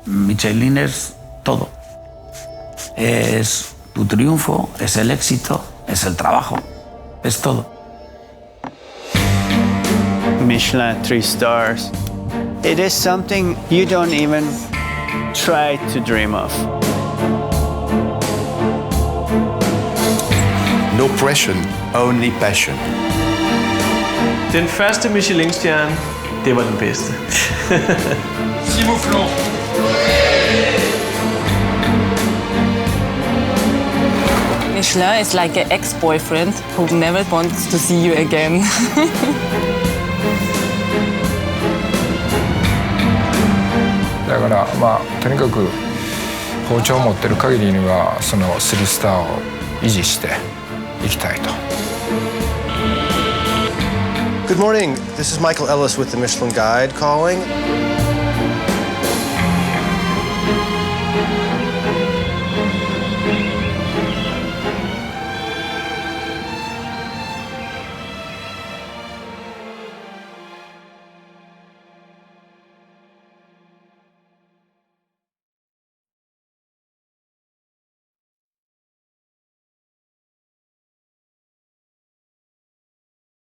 Michelin es todo. Es tu triunfo, es el éxito, es el trabajo, es todo. Michelin 3 stars. It is something you don't even try to dream of. No pressure, only passion. Den første Michelin-stjerne, det var den bedste. Michelin is like an ex-boyfriend who never wants to see you again. だからとにかく包丁を持ってる限りにはその3スターを維持していきたいと。Good morning. This is Michael Ellis with the Michelin Guide calling.